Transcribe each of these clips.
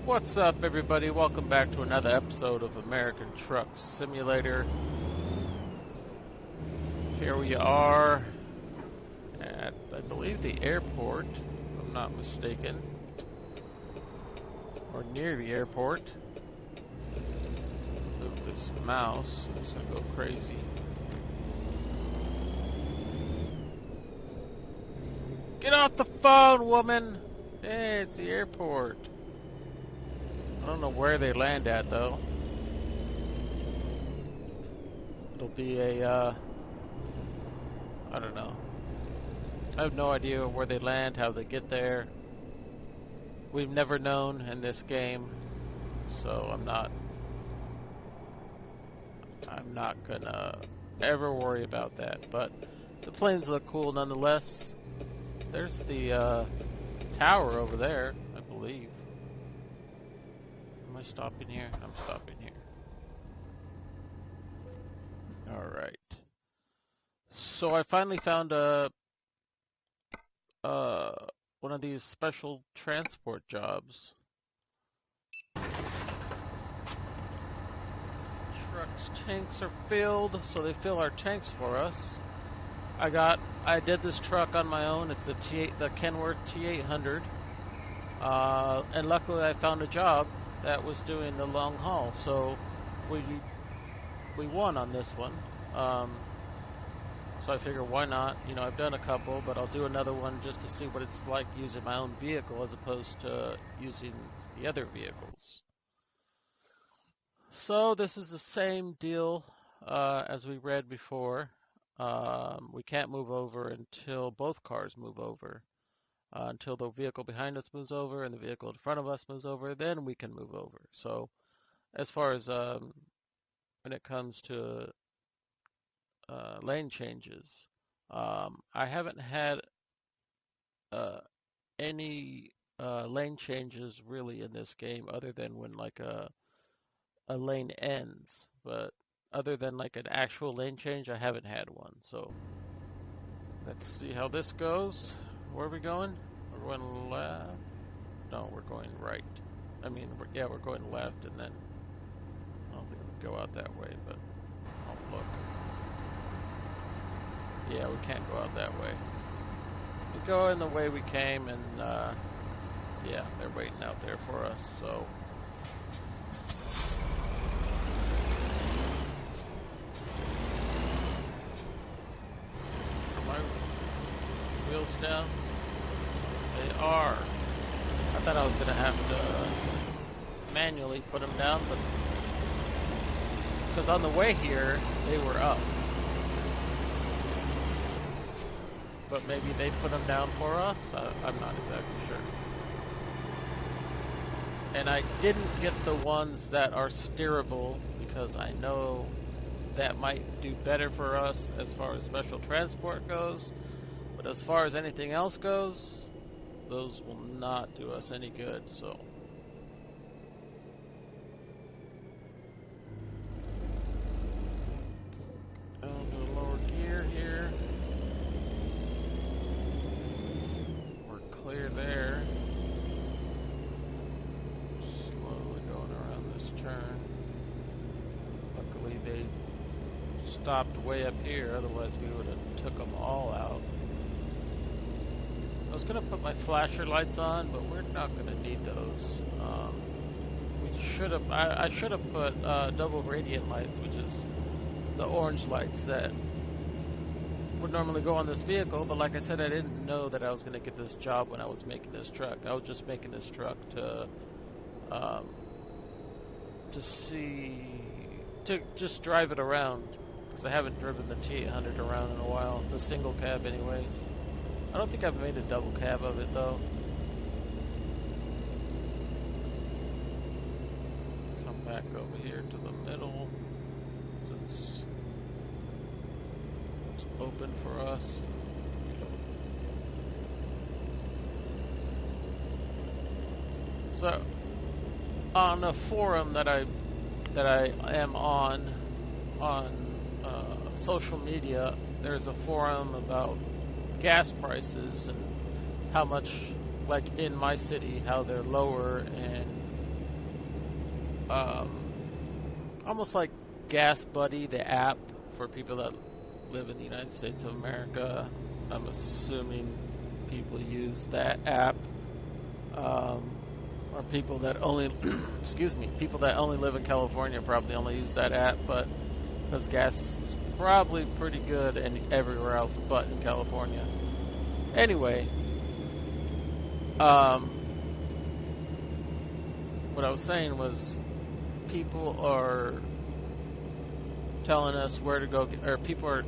What's up, everybody? Welcome back to another episode of American Truck Simulator. Here we are at, I believe, the airport, if I'm not mistaken, or near the airport. Move this mouse, it's gonna go crazy. Get off the phone, woman! Hey, it's the airport. I don't know where they land at, though. It'll be a, I don't know. I have no idea where they land, how they get there. We've never known in this game, so I'm not gonna ever worry about that. But the planes look cool nonetheless. There's the tower over there, I believe. Am I stopping here? I'm stopping here. Alright. So I finally found one of these special transport jobs. Trucks' tanks are filled, so they fill our tanks for us. I did this truck on my own. It's the Kenworth T800. And luckily I found a job that was doing the long haul, so we won on this one. So I figure, why not? You know, I've done a couple, but I'll do another one just to see what it's like using my own vehicle as opposed to using the other vehicles. So this is the same deal as we read before. We can't move over until both cars move over. Until the vehicle behind us moves over and the vehicle in front of us moves over, then we can move over. So as far as when it comes to lane changes, I haven't had any lane changes really in this game other than when like a lane ends. But other than like an actual lane change, I haven't had one. So let's see how this goes. Where are we going? We're going left? No, we're going right. I mean, we're going left, and then I don't think we go out that way, but I'll look. Yeah, we can't go out that way. We go in the way we came, and yeah, they're waiting out there for us, so. Are my wheels down? They are. I thought I was going to have to manually put them down, but because on the way here, they were up. But maybe they put them down for us? I'm not exactly sure. And I didn't get the ones that are steerable because I know that might do better for us as far as special transport goes. But as far as anything else goes, those will not do us any good, so. Down to the lower gear here. We're clear there. Slowly going around this turn. Luckily they stopped way up here, otherwise we would have took them all out. I was going to put my flasher lights on, but we're not going to need those. I should have put double radiant lights, which is the orange lights that would normally go on this vehicle, but like I said, I didn't know that I was going to get this job when I was making this truck. I was just making this truck to just drive it around, because I haven't driven the T800 around in a while, the single cab anyways. I don't think I've made a double cab of it though. Come back over here to the middle since it's open for us. So on a forum that I am on social media, there's a forum about gas prices and how much, like in my city, how they're lower and um, almost like Gas Buddy, the app for people that live in the United States of America. I'm assuming people use that app, or people that only, excuse me, people that only live in California probably only use that app, but because gas is probably pretty good and everywhere else but in California. Anyway, what I was saying was people are telling us where to go, or people are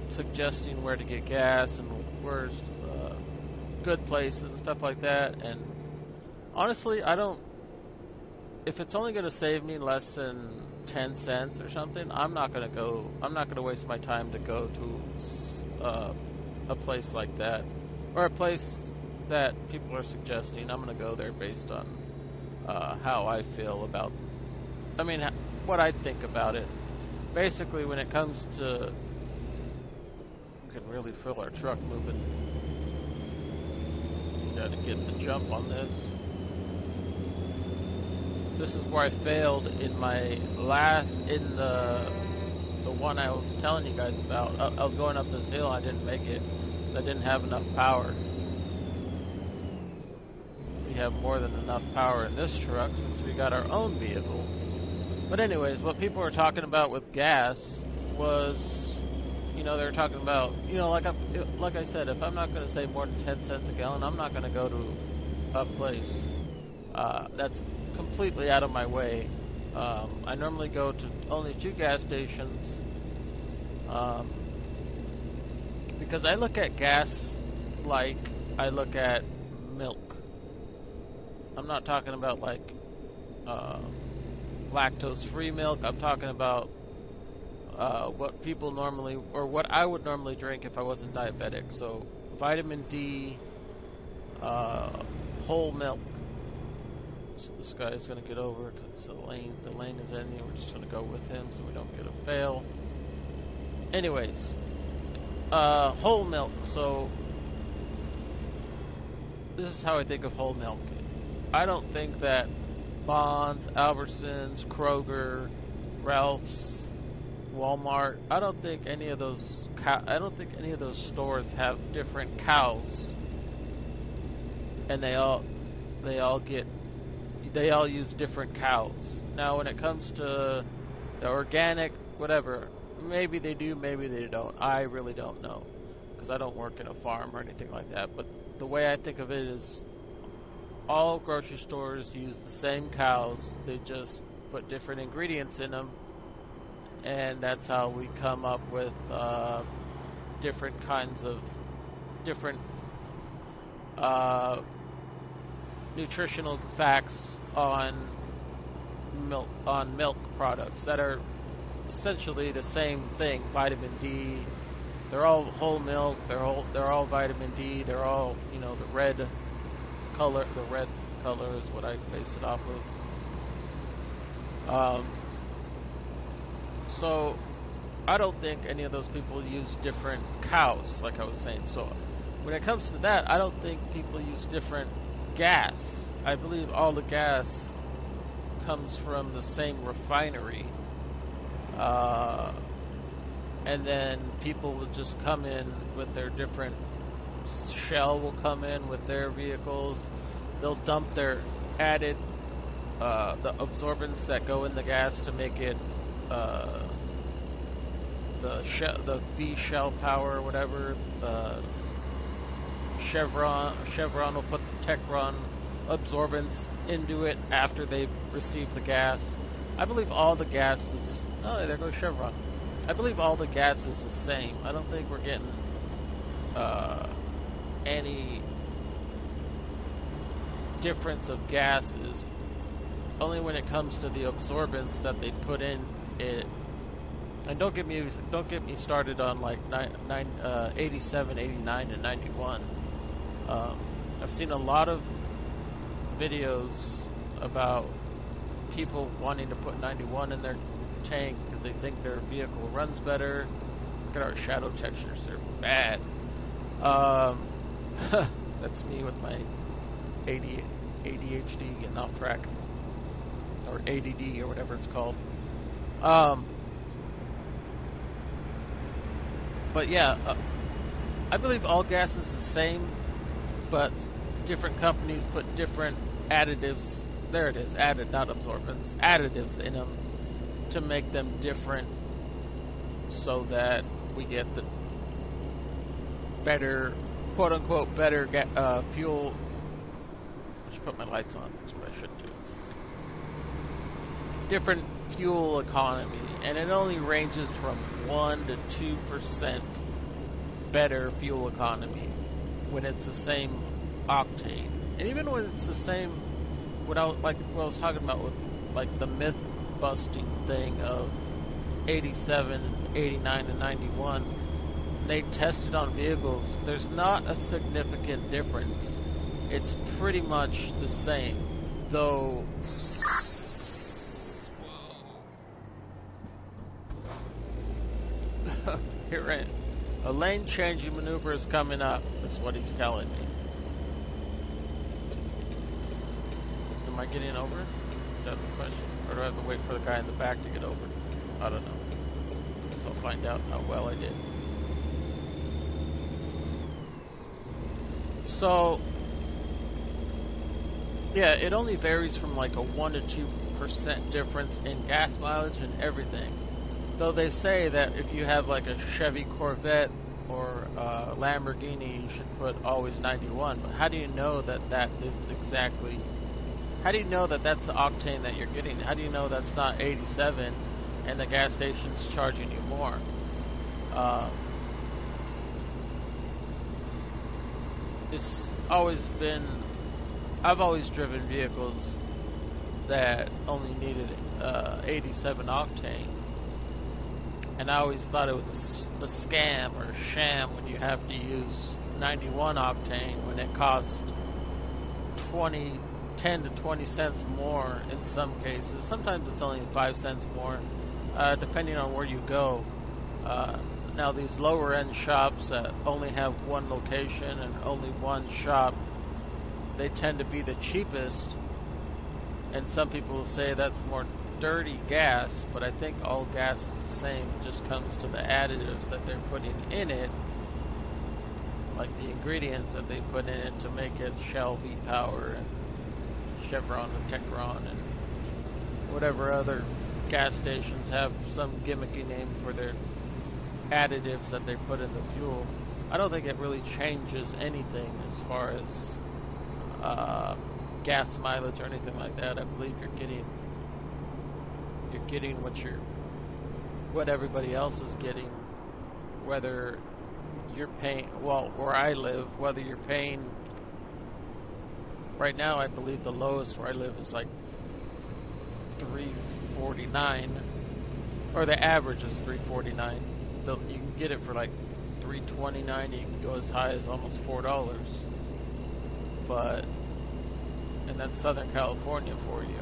suggesting where to get gas and where's good places and stuff like that. And honestly, I don't. If it's only going to save me less than 10 cents or something, I'm not going to go. I'm not going to waste my time to go to a place like that, or a place that people are suggesting. I'm going to go there based on how I feel about. I mean, what I think about it. Basically, when it comes to, we can really feel our truck moving. Got to get the jump on this. This is where I failed in my last, in the one I was telling you guys about. I was going up this hill, I didn't make it. I didn't have enough power. We have more than enough power in this truck since we got our own vehicle. But anyways, what people were talking about with gas was, you know, they were talking about, you know, like I said, if I'm not going to save more than 10 cents a gallon, I'm not going to go to a place that's completely out of my way. I normally go to only 2 gas stations because I look at gas like I look at milk. I'm not talking about like lactose-free milk. I'm talking about what people normally, or what I would normally drink if I wasn't diabetic. So vitamin D, whole milk. So this guy is going to get over because the lane is ending. We're just going to go with him so we don't get a fail. Anyways, whole milk. So this is how I think of whole milk. I don't think that Bonds, Albertsons, Kroger, Ralph's, Walmart. I don't think any of those stores have different cows, and they all use different cows. Now, when it comes to the organic, whatever, maybe they do, maybe they don't. I really don't know because I don't work in a farm or anything like that. But the way I think of it is, all grocery stores use the same cows. They just put different ingredients in them, and that's how we come up with different kinds of different nutritional facts on milk products that are essentially the same thing. Vitamin D. They're all whole milk. They're all vitamin D. They're all, you know, the red color is what I base it off of. So I don't think any of those people use different cows, like I was saying. So when it comes to that, I don't think people use different gas. I believe all the gas comes from the same refinery. And then people will just come in with their different, Shell will come in with their vehicles. They'll dump their added the absorbents that go in the gas to make it the B Shell power or whatever. Chevron will put the Techron absorbents into it after they've received the gas. I believe all the gas is... Oh, there goes Chevron. I believe all the gas is the same. I don't think we're getting any difference of gases. Only when it comes to the absorbents that they put in it. And don't get me started on like 87, 89, and 91. I've seen a lot of videos about people wanting to put 91 in their tank because they think their vehicle runs better. Look at our shadow textures; they're bad. That's me with my ADHD getting off track. or ADD or whatever it's called. But yeah, I believe all gas is the same, but different companies put different additives. There it is, added, not absorbents, additives in them to make them different, so that we get the better, quote unquote, better fuel. I should put my lights on. That's what I should do. Different fuel economy, and it only ranges from 1 to 2% better fuel economy when it's the same octane. And even when it's the same, what I was talking about with like the myth busting thing of 87, 89, and 91, they tested on vehicles. There's not a significant difference. It's pretty much the same, though. Here, a lane changing maneuver is coming up. That's what he's telling me. Am I getting over? Is that the question? Or do I have to wait for the guy in the back to get over? I don't know. Guess I'll find out how well I did. So, yeah, it only varies from like a 1 to 2% difference in gas mileage and everything. Though they say that if you have like a Chevy Corvette or a Lamborghini, you should put always 91. But how do you know that that is exactly... How do you know that that's the octane that you're getting? How do you know that's not 87 and the gas station's charging you more? It's always been... I've always driven vehicles that only needed 87 octane. And I always thought it was a scam or a sham when you have to use 91 octane when it costs 10 to 20 cents more in some cases. Sometimes it's only 5 cents more, depending on where you go. Now these lower end shops that only have one location and only one shop, they tend to be the cheapest. And some people will say that's more dirty gas, but I think all gas is the same. It just comes to the additives that they're putting in it, like the ingredients that they put in it to make it Shell V-Power and Chevron and Techron and whatever other gas stations have some gimmicky name for their additives that they put in the fuel. I don't think it really changes anything as far as gas mileage or anything like that. I believe you're getting what everybody else is getting, whether you're paying, well, where I live, whether you're paying, right now I believe the lowest where I live is like $3.49, or the average is $3.49. You can get it for like $3.29. You can go as high as almost $4. But, and that's Southern California for you.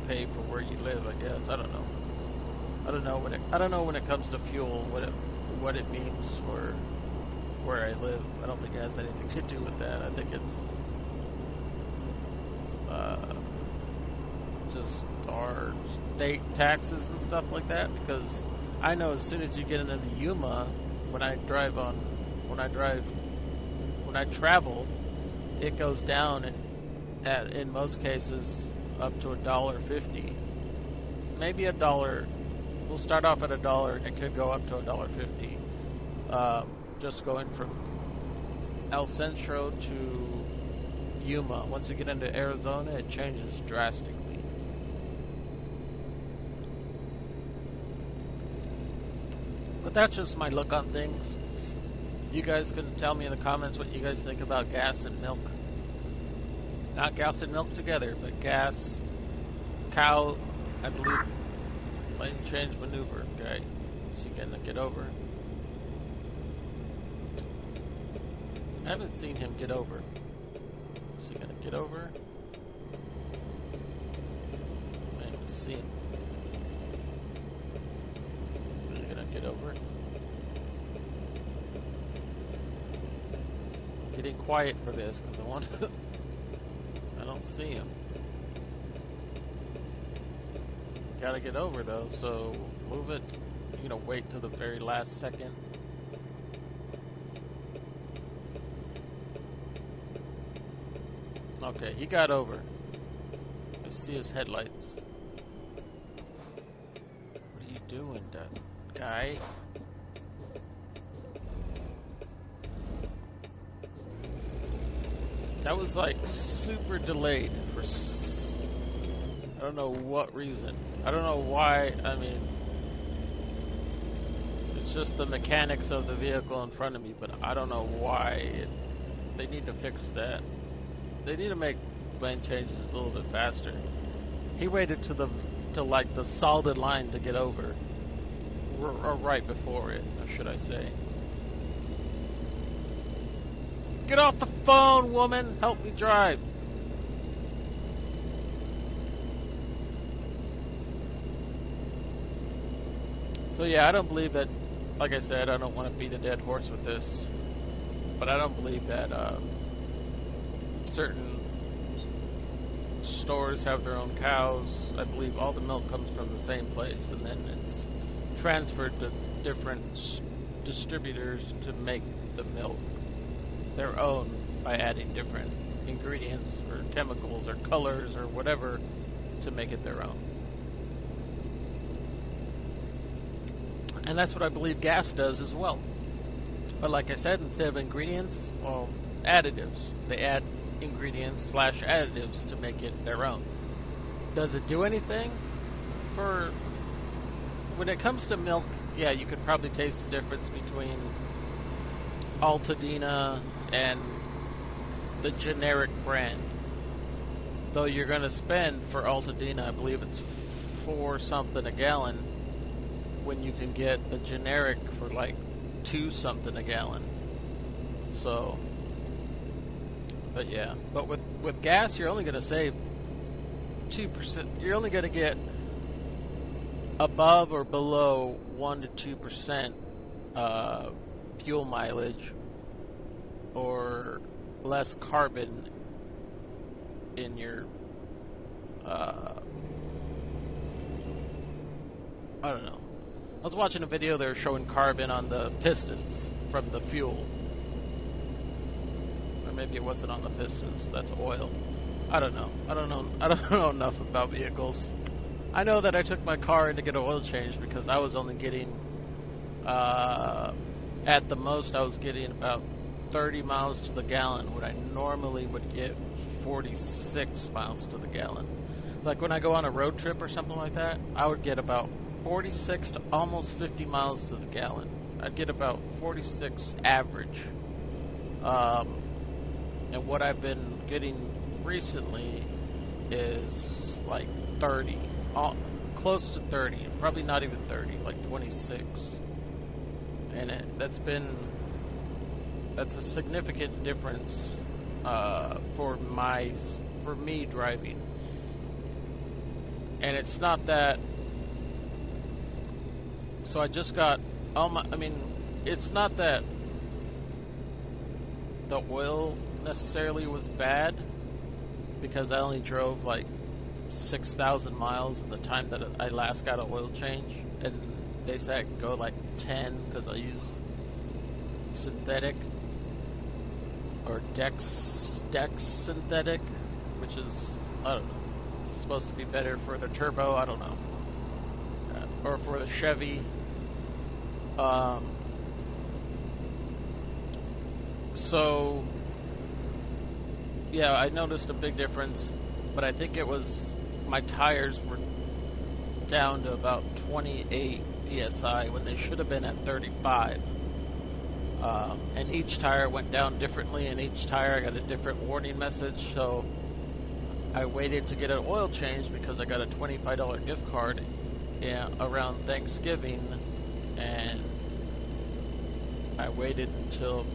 Pay for where you live, I guess. I don't know. I don't know when it comes to fuel what it means for where I live. I don't think it has anything to do with that. I think it's just our state taxes and stuff like that. Because I know as soon as you get into Yuma, when I travel, it goes down in most cases up to $1.50, maybe $1. We'll start off at $1, and it could go up to $1.50. Just going from El Centro to Yuma. Once you get into Arizona, it changes drastically. But that's just my look on things. You guys can tell me in the comments what you guys think about gas and milk. Not gas and milk together, but gas, cow, I believe, lane change maneuver. Okay, is he gonna get over? I haven't seen him get over. Is he gonna get over? I haven't seen him. Is he gonna get over? Getting quiet for this because I want to. I don't see him. gotta get over though, so move it. You know, wait till the very last second. Okay, he got over. I see his headlights. What are you doing, guy? That was like super delayed for I don't know what reason. I don't know why. I mean, it's just the mechanics of the vehicle in front of me, but I don't know why. They need to fix that. They need to make lane changes a little bit faster. He waited to like the solid line to get over, or right before it, or should I say? Get off the phone, woman! Help me drive. So yeah, I don't believe that. Like I said, I don't want to beat a dead horse with this, but I don't believe that certain stores have their own cows. I believe all the milk comes from the same place, and then it's transferred to different distributors to make the milk their own by adding different ingredients or chemicals or colors or whatever to make it their own. And that's what I believe gas does as well. But like I said, instead of ingredients, well, additives. They add ingredients / additives to make it their own. Does it do anything? For when it comes to milk, yeah, you could probably taste the difference between Altadena and the generic brand. Though you're going to spend for Altadena, I believe it's $4 something a gallon, when you can get the generic for like $2 something a gallon. So, but yeah, but with gas, you're only going to save 2%. You're only going to get above or below 1 to 2% fuel mileage or less carbon in your I don't know. I was watching a video, they were showing carbon on the pistons from the fuel. Or maybe it wasn't on the pistons, that's oil. I don't know. I don't know enough about vehicles. I know that I took my car in to get an oil change because I was only getting at the most I was getting about 30 miles to the gallon when I normally would get 46 miles to the gallon. Like when I go on a road trip or something like that, I would get about 46 to almost 50 miles to the gallon. I'd get about 46 average. And what I've been getting recently is like 30, close to 30, probably not even 30, like 26. And that's a significant difference for me driving. And it's not that. So I just got it's not that the oil necessarily was bad, because I only drove like 6,000 miles in the time that I last got an oil change, and they said I could go like 10 because I use synthetic or Dex synthetic, which is, I don't know, supposed to be better for the turbo, I don't know, or for the Chevy. So yeah, I noticed a big difference, but I think it was my tires were down to about 28 psi when they should have been at 35. And each tire went down differently, and each tire I got a different warning message. So I waited to get an oil change because I got a $25 gift card around Thanksgiving, and I waited until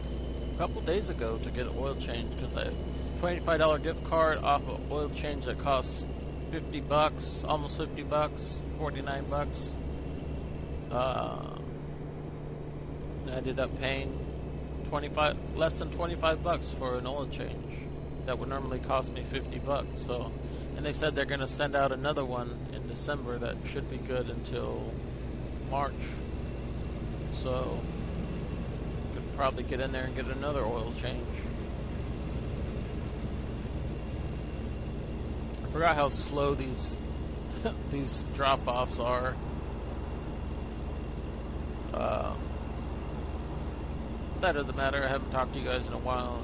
a couple days ago to get an oil change because I $25 gift card off an oil change that costs $50, almost $50, $49. I ended up paying less than $25 for an oil change that would normally cost me $50. So, and they said they're going to send out another one in December that should be good until March. So could probably get in there and get another oil change. I forgot how slow these these drop-offs are. That doesn't matter. I haven't talked to you guys in a while.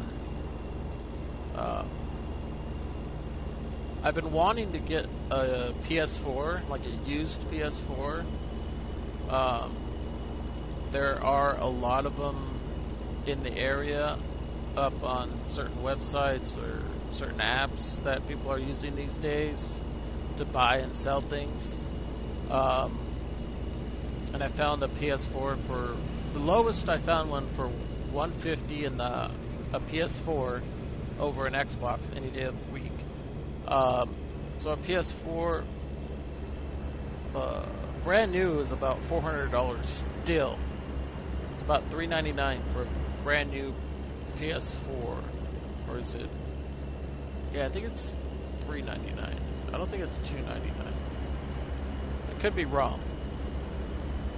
I've been wanting to get a PS4, like a used PS4. There are a lot of them in the area up on certain websites or certain apps that people are using these days to buy and sell things. And I found a PS4 for the lowest. I found one for $150 and a PS4 over an Xbox any day of the week. So a PS4 brand new is about $400 still. It's about $399 for a brand new PS4, or is it? Yeah, I think it's $399. I don't think it's $299. I could be wrong.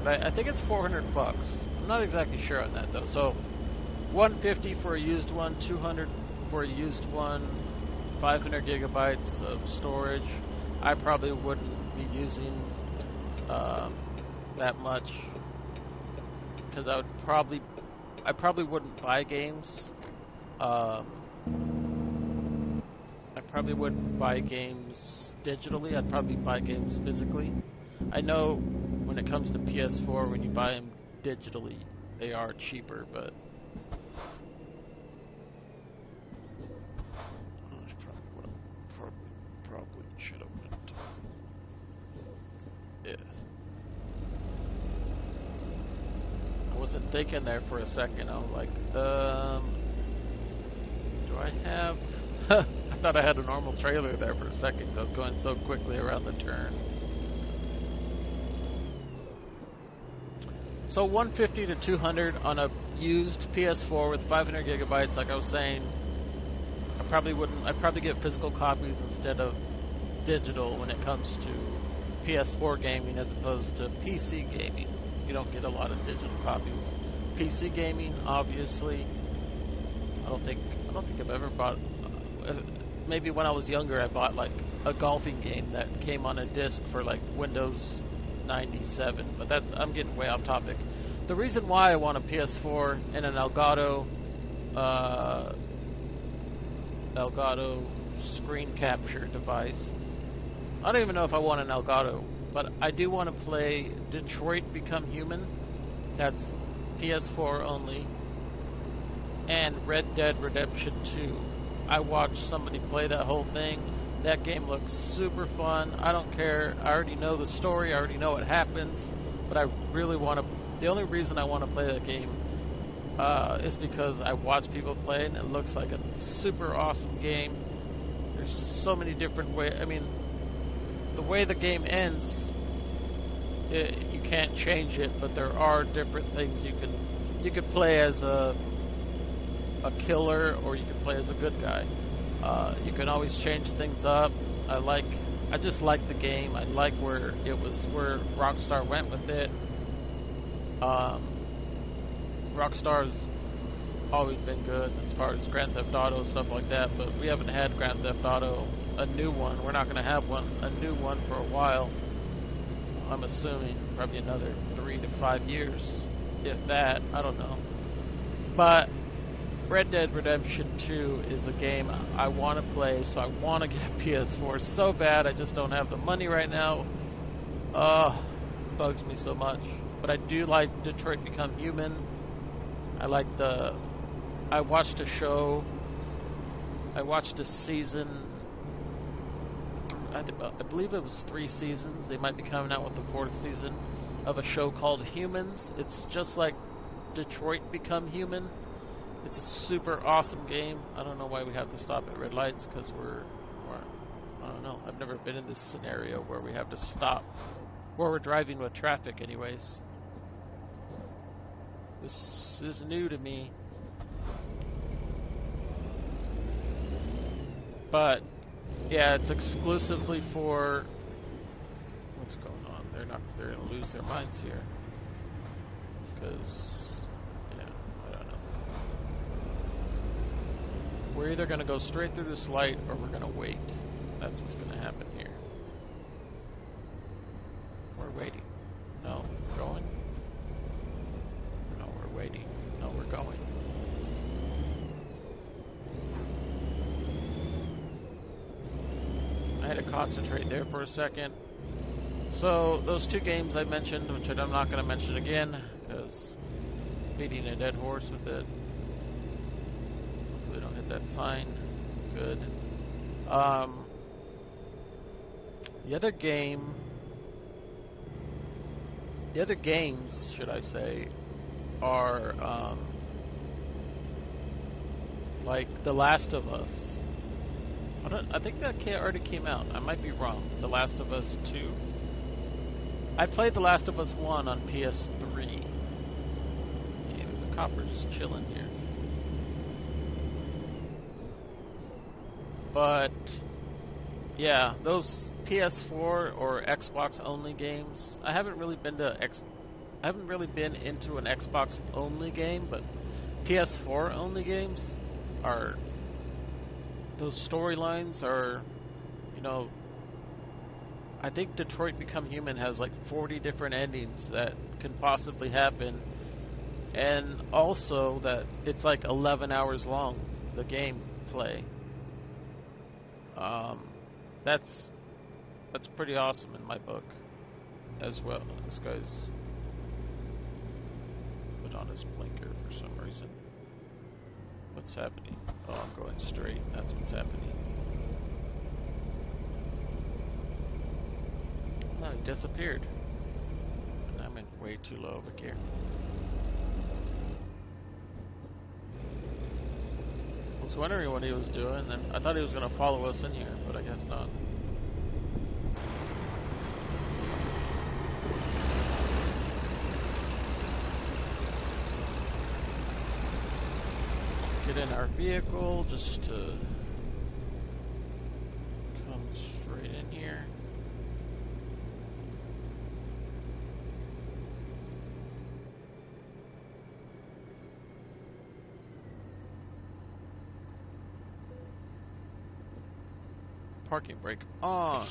I think it's $400. I'm not exactly sure on that though. So, $150 for a used one, $200 for a used one, 500 gigabytes of storage. I probably wouldn't be using that much because I probably wouldn't buy games. I probably wouldn't buy games digitally. I'd probably buy games physically. I know when it comes to PS4, when you buy them digitally, they are cheaper, but that's probably what I probably should have went. Yeah. I wasn't thinking there for a second. I was like, do I have... I thought I had a normal trailer there for a second. I was going so quickly around the turn. So 150 to 200 on a used PS4 with 500 gigabytes. Like I was saying, I'd probably get physical copies instead of digital when it comes to PS4 gaming as opposed to PC gaming. You don't get a lot of digital copies. PC gaming, obviously, I don't think I've ever bought. Maybe when I was younger, I bought like a golfing game that came on a disc for like Windows 97, but I'm getting way off topic. The reason why I want a PS4 and an Elgato screen capture device. I don't even know if I want an Elgato, but I do want to play Detroit Become Human. That's PS4 only. And Red Dead Redemption 2. I watched somebody play that whole thing. That game looks super fun. I don't care. I already know the story. I already know what happens. But I really want to... The only reason I want to play that game is because I watch people play it, and it looks like a super awesome game. There's so many different ways. I mean, the way the game ends, you can't change it, but there are different things you could play as a killer, or you can play as a good guy. You can always change things up. I just like the game. I like where Rockstar went with it. Rockstar's always been good as far as Grand Theft Auto, stuff like that, but we haven't had Grand Theft Auto, a new one. We're not going to have a new one for a while. I'm assuming probably another 3 to 5 years, if that. I don't know. But Red Dead Redemption 2 is a game I want to play, so I want to get a PS4 so bad. I just don't have the money right now. Bugs me so much. But I do like Detroit Become Human. I watched a show. I watched a season. I believe it was 3 seasons. They might be coming out with the 4th season of a show called Humans. It's just like Detroit Become Human. It's a super awesome game. I don't know why we have to stop at red lights, because I don't know. I've never been in this scenario where we have to stop. Where we're driving with traffic anyways. This is new to me. But, yeah, it's exclusively for what's going on. They're gonna lose their minds here. Because, yeah, I don't know. We're either gonna go straight through this light or we're gonna wait. That's what's gonna happen here. We're waiting. No, we're going. No, we're waiting. No, we're going. I had to concentrate there for a second. So, those two games I mentioned, which I'm not going to mention again, because beating a dead horse with it. Hopefully don't hit that sign. Good. The other games, should I say, are like The Last of Us. I think that already came out. I might be wrong. The Last of Us 2. I played The Last of Us 1 on PS3. Yeah, there's a copper just chilling here. But yeah, those PS4 or Xbox only games. I haven't really been into an Xbox only game, but PS4 only games are. Those storylines are, you know, I think Detroit Become Human has like 40 different endings that can possibly happen, and also that it's like 11 hours long, the gameplay. That's pretty awesome in my book as well. This guy's put on his blinker for some reason. What's happening? Oh, I'm going straight. That's what's happening. No, he disappeared. And I'm in way too low over here. I was wondering what he was doing, and I thought he was going to follow us in here, but I guess not. Get in our vehicle just to come straight in here. Parking brake on.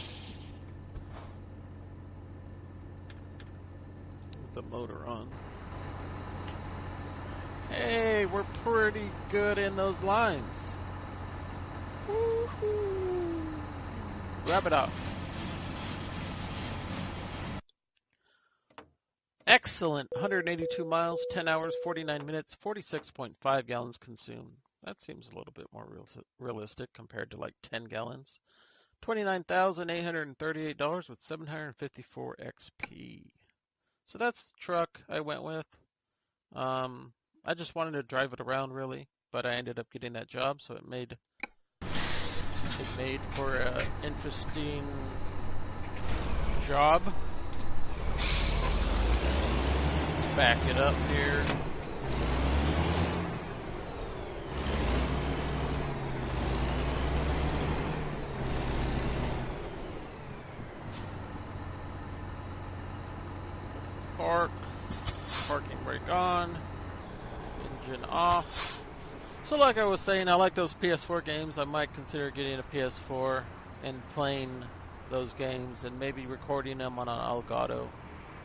With the motor on. Hey, we're pretty good in those lines. Woo-hoo. Wrap it up. Excellent. 182 miles, 10 hours, 49 minutes, 46.5 gallons consumed. That seems a little bit more realistic compared to like 10 gallons. $29,838 with 754 XP. So that's the truck I went with. I just wanted to drive it around really, but I ended up getting that job, so it made for an interesting job. Back it up here. Parking brake on. Engine off. So like I was saying, I like those PS4 games. I might consider getting a PS4 and playing those games and maybe recording them on an Elgato.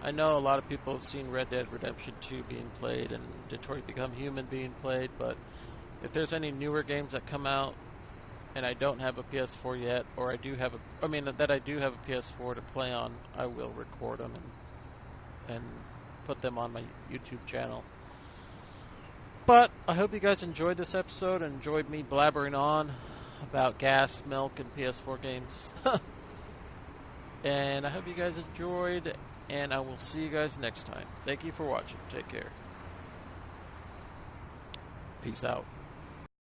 I know a lot of people have seen Red Dead Redemption 2 being played and Detroit Become Human being played, but if there's any newer games that come out and I don't have a PS4 yet, or I do have a PS4 to play on, I will record them and put them on my YouTube channel. But I hope you guys enjoyed this episode and enjoyed me blabbering on about gas, milk, and PS4 games. And I hope you guys enjoyed, and I will see you guys next time. Thank you for watching. Take care. Peace out.